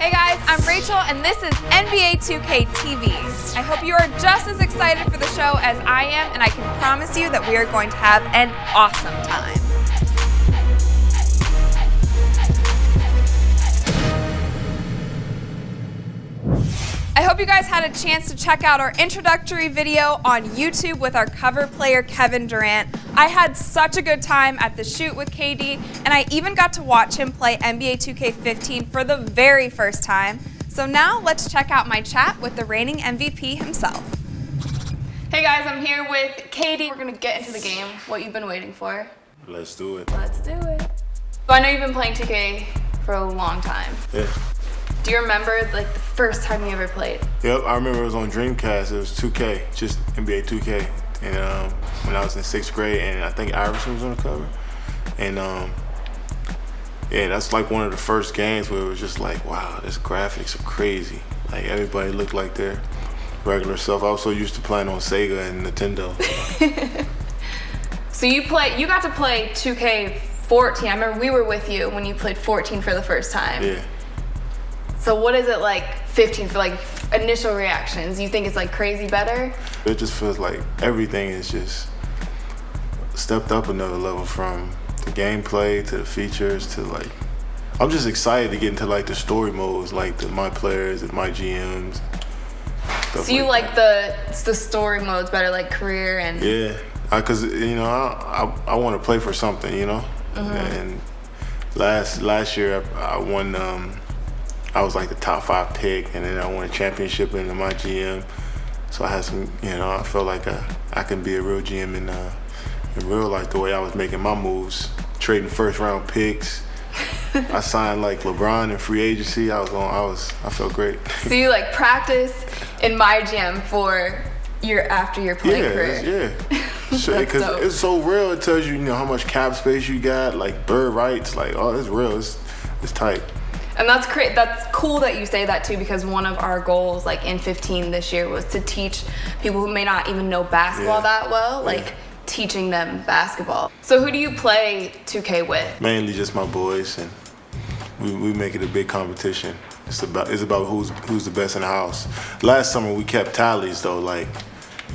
Hey guys, I'm Rachel and this is NBA2KTV. I hope you are just as excited for the show as I am, and I can promise you that we are going to have an awesome time. I hope you guys had a chance to check out our introductory video on YouTube with our cover player Kevin Durant. I had such a good time at the shoot with KD, and I even got to watch him play NBA 2K15 for the very first time. So now let's check out my chat with the reigning MVP himself. Hey guys, I'm here with KD. We're gonna get into the game. What you've been waiting for. Let's do it. Let's do it. So I know you've been playing 2K for a long time. Yeah. Do you remember like the first time you ever played? Yep, I remember it was on Dreamcast. It was 2K, just NBA 2K. And when I was in 6th grade, and I think Iverson was on the cover. And yeah, that's like one of the first games where it was just like, wow, this graphics are crazy. Like everybody looked like their regular self. I was so used to playing on Sega and Nintendo. So you got to play 2K14. I remember we were with you when you played 14 for the first time. Yeah. So what is it like 15 for like initial reactions? You think it's like crazy better? It just feels like everything is just stepped up another level, from the gameplay to the features to like, I'm just excited to get into like the story modes, like my players and my GMs. So you like the story modes better, like career and... Yeah, cause you know, I want to play for something, you know? Mm-hmm. And last year I won, I was like the top 5 pick, and then I won a championship in my GM. So I had some, you know, I felt like I can be a real GM in real life, the way I was making my moves, trading first round picks. I signed like LeBron in free agency. I felt great. So you like practice in my GM for after your playing career? Yeah. Because it's so real. It tells you, you know, how much cap space you got, like bird rights, like, oh, it's real. It's tight. And that's great. That's cool that you say that too, because one of our goals, like in 15 this year, was to teach people who may not even know basketball that well, like teaching them basketball. So who do you play 2K with? Mainly just my boys, and we make it a big competition. It's about who's the best in the house. Last summer we kept tallies though, like,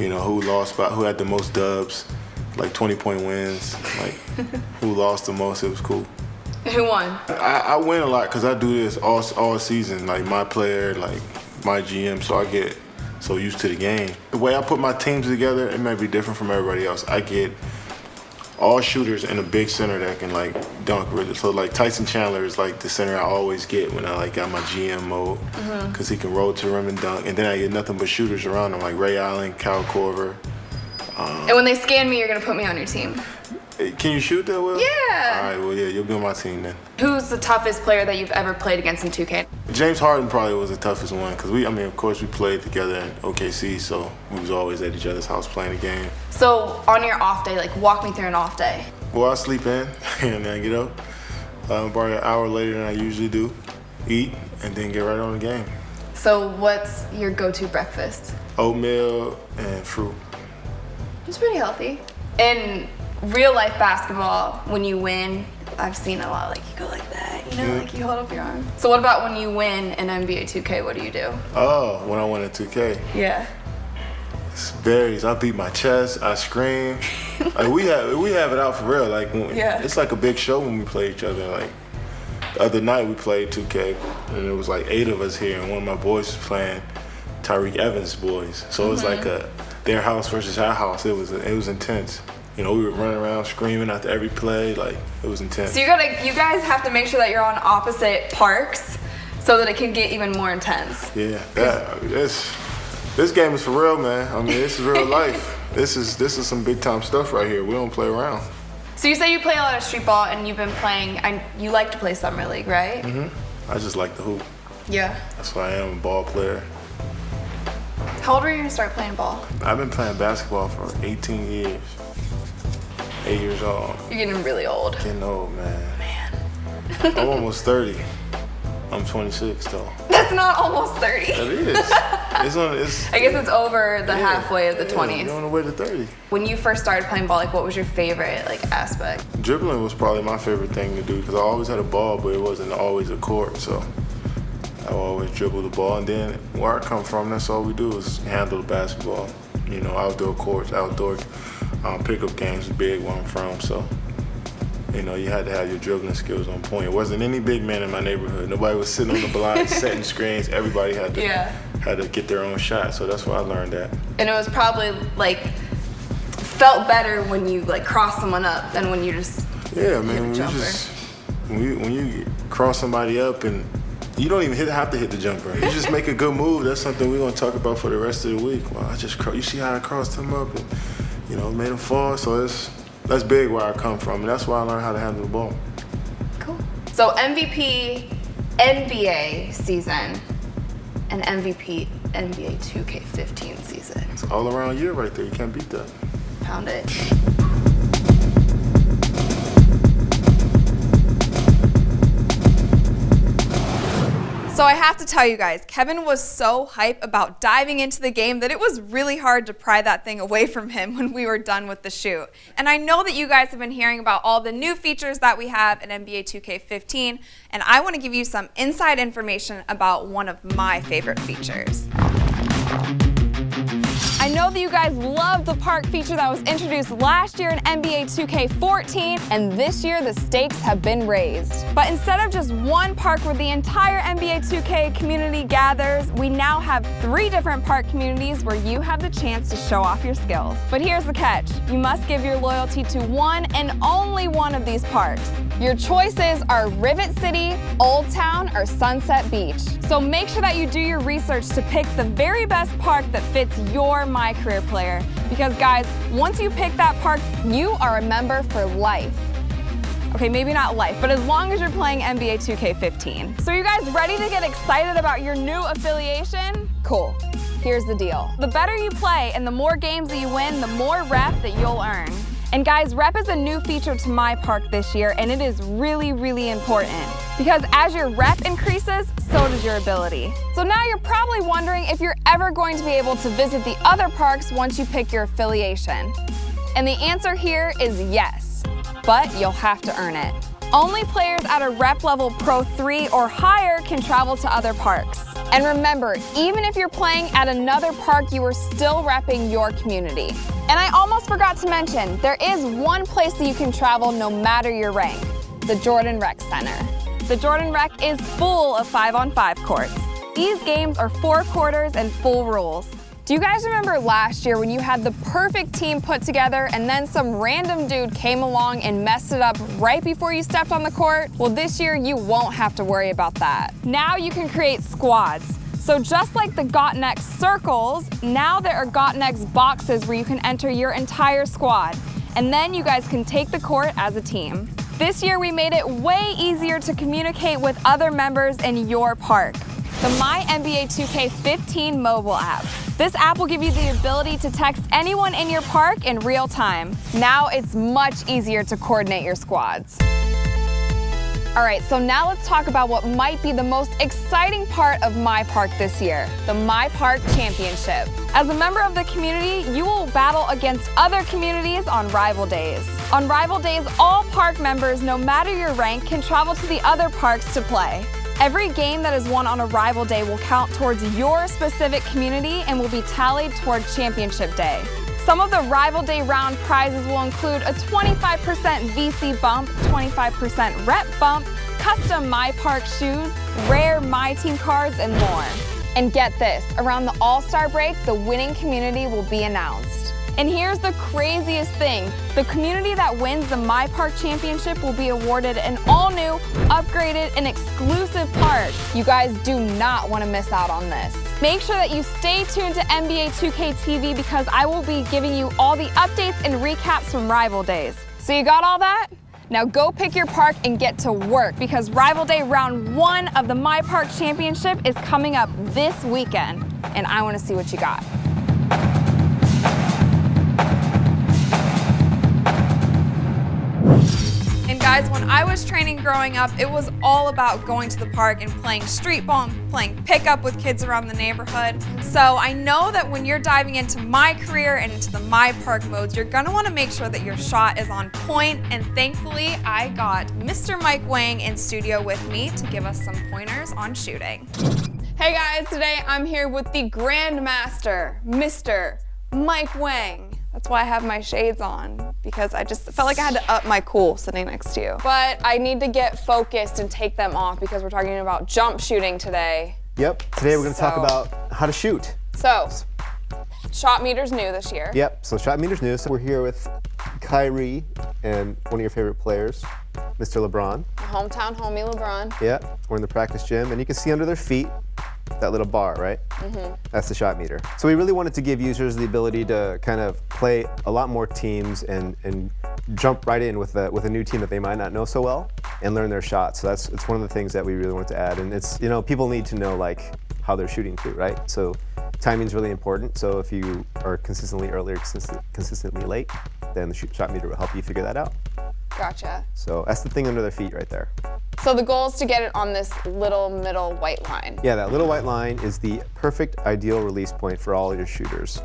you know, who had the most dubs, like 20-point wins, like who lost the most. It was cool. Who won? I win a lot because I do this all season, like my player, like my GM, so I get so used to the game. The way I put my teams together, it may be different from everybody else. I get all shooters in a big center that can like dunk really. So like Tyson Chandler is like the center I always get when I like got my GM mode, because he can roll to the rim and dunk. And then I get nothing but shooters around him, like Ray Allen, Kyle Korver. And when they scan me, you're gonna put me on your team. Can you shoot that well? Yeah. All right, well, yeah, you'll be on my team then. Who's the toughest player that you've ever played against in 2K? James Harden probably was the toughest one, because of course we played together in OKC, so we was always at each other's house playing the game. So on your off day, like walk me through an off day. Well, I sleep in and then I get up probably an hour later than I usually do, eat, and then get right on the game. So what's your go-to breakfast? Oatmeal and fruit. It's pretty healthy. In real life basketball, when you win, I've seen a lot, like you go like that, you know, like you hold up your arm. So what about when you win in NBA 2K, what do you do? Oh, when I win in 2K? Yeah. It's berries. I beat my chest, I scream. Like we have it out for real. Like it's like a big show when we play each other. Like the other night we played 2K, and it was like 8 of us here, and one of my boys was playing Tyreke Evans' boys. So it was like their house versus our house. It was intense. You know, we would run around screaming after every play, like it was intense. So you guys have to make sure that you're on opposite parks so that it can get even more intense. Yeah, this game is for real, man. I mean, this is real life. This is some big time stuff right here. We don't play around. So you say you play a lot of street ball, and you've been playing, and you like to play summer league, right? I just like the hoop. Yeah. That's why I am a ball player. How old were you when you started playing ball? I've been playing basketball for 18 years. 8 years old. You're getting really old. Getting old, man. I'm almost 30. I'm 26 though. That's not almost 30. That is. I guess it's over the halfway of the 20s. You're on the way to 30. When you first started playing ball, like what was your favorite aspect? Dribbling was probably my favorite thing to do, because I always had a ball, but it wasn't always a court. So I always dribble the ball, and then where I come from, that's all we do is handle the basketball. You know, outdoor courts, outdoor pickup games is big where I'm from, so. You know, you had to have your dribbling skills on point. It wasn't any big man in my neighborhood. Nobody was sitting on the block, setting screens. Everybody had to get their own shot. So that's why I learned that. And it was probably like felt better when you like cross someone up than when you just when you cross somebody up and you don't even have to hit the jumper. You just make a good move. That's something we're gonna talk about for the rest of the week. Well, you see how I crossed him up and made him fall. So that's big where I come from, and that's why I learned how to handle the ball. Cool. So MVP NBA season and MVP NBA 2K15 season. It's all around year right there. You can't beat that. Pound it. So I have to tell you guys, Kevin was so hype about diving into the game that it was really hard to pry that thing away from him when we were done with the shoot. And I know that you guys have been hearing about all the new features that we have in NBA 2K15, and I want to give you some inside information about one of my favorite features. I know that you guys love the park feature that was introduced last year in NBA 2K14, and this year the stakes have been raised. But instead of just one park where the entire NBA 2K community gathers, we now have 3 different park communities where you have the chance to show off your skills. But here's the catch. You must give your loyalty to one and only one of these parks. Your choices are Rivet City, Old Town, or Sunset Beach. So make sure that you do your research to pick the very best park that fits your My Career Player. Because guys, once you pick that park, you are a member for life. Okay, maybe not life, but as long as you're playing NBA 2K15. So are you guys ready to get excited about your new affiliation? Cool. Here's the deal. The better you play and the more games that you win, the more rep that you'll earn. And guys, rep is a new feature to my park this year, and it is really, really important. Because as your rep increases, so does your ability. So now you're probably wondering if you're ever going to be able to visit the other parks once you pick your affiliation. And the answer here is yes, but you'll have to earn it. Only players at a rep level Pro 3 or higher can travel to other parks. And remember, even if you're playing at another park, you are still repping your community. And I almost forgot to mention, there is one place that you can travel no matter your rank, the Jordan Rec Center. The Jordan Rec is full of 5-on-5 courts. These games are 4 quarters and full rules. Do you guys remember last year when you had the perfect team put together and then some random dude came along and messed it up right before you stepped on the court? Well, this year you won't have to worry about that. Now you can create squads. So just like the GotNext circles, now there are GotNext boxes where you can enter your entire squad. And then you guys can take the court as a team. This year we made it way easier to communicate with other members in your park. The My NBA 2K15 mobile app. This app will give you the ability to text anyone in your park in real time. Now it's much easier to coordinate your squads. All right, so now let's talk about what might be the most exciting part of my park this year, the My Park Championship. As a member of the community, you will battle against other communities on rival days. On rival days, all park members, no matter your rank, can travel to the other parks to play. Every game that is won on a rival day will count towards your specific community and will be tallied toward championship day. Some of the rival day round prizes will include a 25% VC bump, 25% rep bump, custom My Park shoes, rare My Team cards, and more. And get this, around the All-Star break, the winning community will be announced. And here's the craziest thing. The community that wins the My Park Championship will be awarded an all-new, upgraded, and exclusive park. You guys do not want to miss out on this. Make sure that you stay tuned to NBA 2KTV because I will be giving you all the updates and recaps from rival days. So you got all that? Now go pick your park and get to work because Rival Day Round 1 of the My Park Championship is coming up this weekend, and I want to see what you got. guys, when I was training growing up, it was all about going to the park and playing street ball and playing pickup with kids around the neighborhood. So I know that when you're diving into my career and into the My Park modes, you're gonna wanna make sure that your shot is on point, and thankfully I got Mr. Mike Wang in studio with me to give us some pointers on shooting. Hey guys, today I'm here with the Grandmaster, Mr. Mike Wang. That's why I have my shades on, because I just felt like I had to up my cool sitting next to you. But I need to get focused and take them off because we're talking about jump shooting today. Yep, today we're gonna talk about how to shoot. So, shot meter's new this year. Yep, so shot meter's new. So we're here with Kyrie and one of your favorite players, Mr. LeBron. Hometown homie LeBron. Yep, we're in the practice gym, and you can see under their feet that little bar, right? That's the shot meter. So we really wanted to give users the ability to kind of play a lot more teams and jump right in with a new team that they might not know so well and learn their shots. So it's one of the things that we really wanted to add. And it's, you know, people need to know like how they're shooting too, right? So timing is really important. So if you are consistently early or consistently late, then the shot meter will help you figure that out. Gotcha. So that's the thing under their feet right there. So the goal is to get it on this little middle white line. Yeah, that little white line is the perfect ideal release point for all your shooters.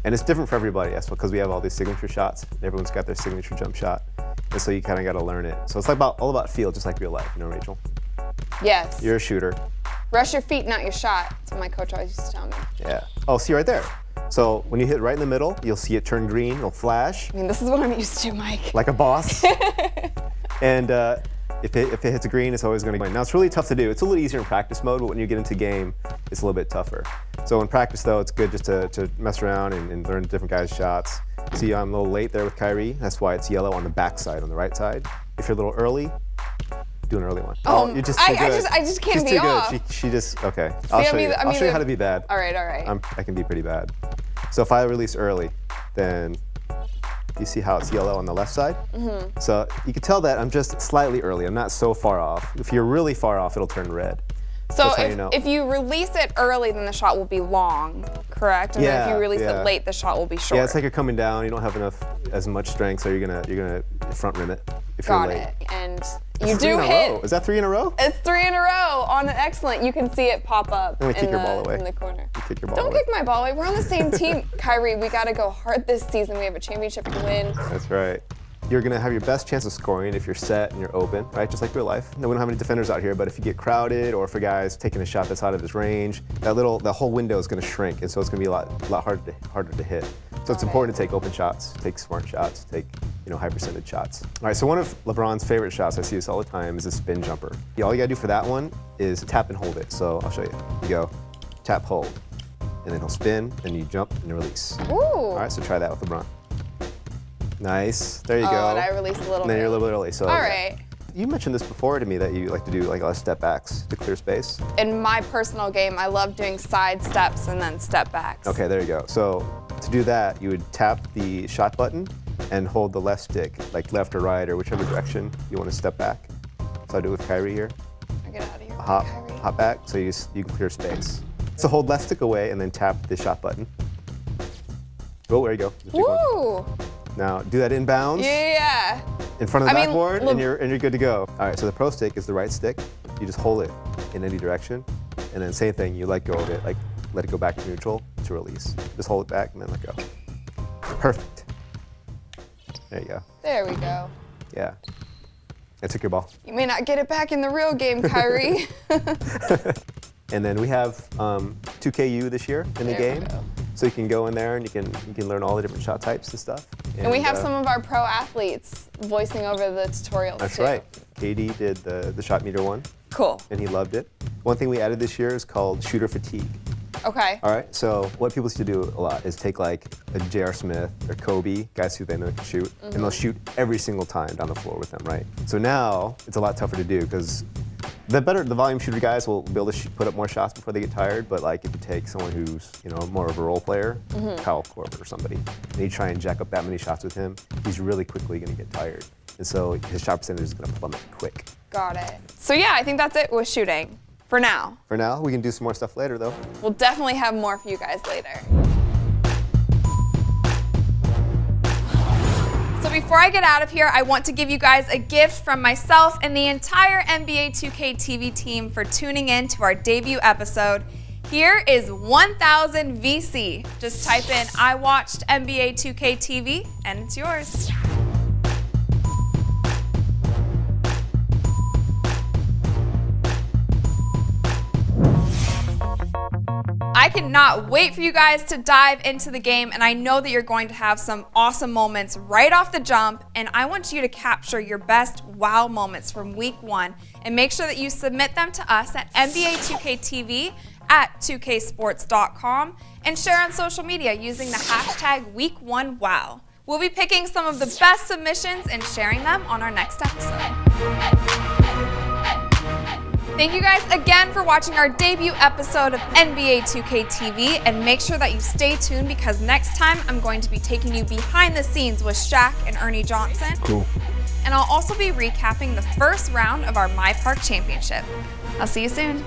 And it's different for everybody, yes, because we have all these signature shots. Everyone's got their signature jump shot. And so you kind of got to learn it. So it's like all about feel, just like real life, you know, Rachel? Yes. You're a shooter. Rush your feet, not your shot. That's what my coach always used to tell me. Yeah. Oh, see right there. So when you hit right in the middle, you'll see it turn green, it'll flash. I mean, this is what I'm used to, Mike. Like a boss. And if it hits a green, it's always going to go. Now, it's really tough to do. It's a little easier in practice mode, but when you get into game, it's a little bit tougher. So in practice, though, it's good just to mess around and learn different guys' shots. See, I'm a little late there with Kyrie. That's why it's yellow on the back side, on the right side. If you're a little early, do an early one. Oh, you're just too good. I just can't She's be too off. good. She just, okay. I'll show you how to be bad. All right, all right. I can be pretty bad. So if I release early, then you see how it's yellow on the left side? So you can tell that I'm just slightly early. I'm not so far off. If you're really far off, it'll turn red. So if you release it early, then the shot will be long, correct? And then if you release it late, the shot will be short. Yeah, it's like you're coming down. You don't have as much strength, so you're gonna front rim it if you're late. Got it. And That's you do hit. Is that 3 in a row? It's 3 in a row on an excellent. You can see it pop up I'm gonna kick your ball away. in the corner. Kick your ball Don't away. kick my ball away. We're on the same team, Kyrie. We gotta go hard this season. We have a championship to win. That's right. You're gonna have your best chance of scoring if you're set and you're open, right? Just like real life. No, we don't have any defenders out here, but if you get crowded or if a guy's taking a shot that's out of his range, that whole window is gonna shrink, and so it's gonna be a lot harder to hit. So it's important to take open shots, take smart shots, take high percentage shots. All right, so one of LeBron's favorite shots, I see this all the time, is a spin jumper. All you gotta do for that one is tap and hold it. So I'll show you. You go, tap, hold, and then he'll spin, and you jump and release. Ooh. All right, so try that with LeBron. Nice, there you go. And I released a little bit. And then you're a little bit early, so. All right. You mentioned this before to me that you like to do like a lot of step backs to clear space. In my personal game, I love doing side steps and then step backs. Okay, there you go. So to do that, you would tap the shot button and hold the left stick, like left or right or whichever direction you want to step back. So I do it with Kyrie here. I get out of here. Hop back, so you can clear space. So hold left stick away and then tap the shot button. Oh, there you go. Woo! Now do that inbounds. Yeah. In front of the backboard, and you're good to go. All right, so the pro stick is the right stick. You just hold it in any direction, and then same thing, you let go of it, like let it go back to neutral to release. Just hold it back and then let go. Perfect. There you go. There we go. Yeah. I took your ball. You may not get it back in the real game, Kyrie. And then we have 2KU this year in the game. So you can go in there and you can learn all the different shot types and stuff. And we have some of our pro athletes voicing over the tutorials That's too. right. KD did the shot meter one. Cool. And he loved it. One thing we added this year is called shooter fatigue. Okay. All right, so what people used to do a lot is take like a J.R. Smith or Kobe, guys who they know can shoot, and they'll shoot every single time down the floor with them, right? So now it's a lot tougher to do because the volume shooter guys will be able to put up more shots before they get tired, but like if you take someone who's more of a role player, Kyle Korver or somebody, and you try and jack up that many shots with him, he's really quickly going to get tired. And so his shot percentage is going to plummet quick. Got it. So yeah, I think that's it with shooting. For now. For now, we can do some more stuff later though. We'll definitely have more for you guys later. So before I get out of here, I want to give you guys a gift from myself and the entire NBA 2K TV team for tuning in to our debut episode. Here is 1000 VC. Just type in I watched NBA 2K TV and it's yours. I cannot wait for you guys to dive into the game, and I know that you're going to have some awesome moments right off the jump, and I want you to capture your best wow moments from week 1 and make sure that you submit them to us at NBA2KTV at 2ksports.com and share on social media using the hashtag week1wow. We'll be picking some of the best submissions and sharing them on our next episode. Thank you guys again for watching our debut episode of NBA 2K TV, and make sure that you stay tuned because next time I'm going to be taking you behind the scenes with Shaq and Ernie Johnson. Cool. And I'll also be recapping the first round of our My Park Championship. I'll see you soon.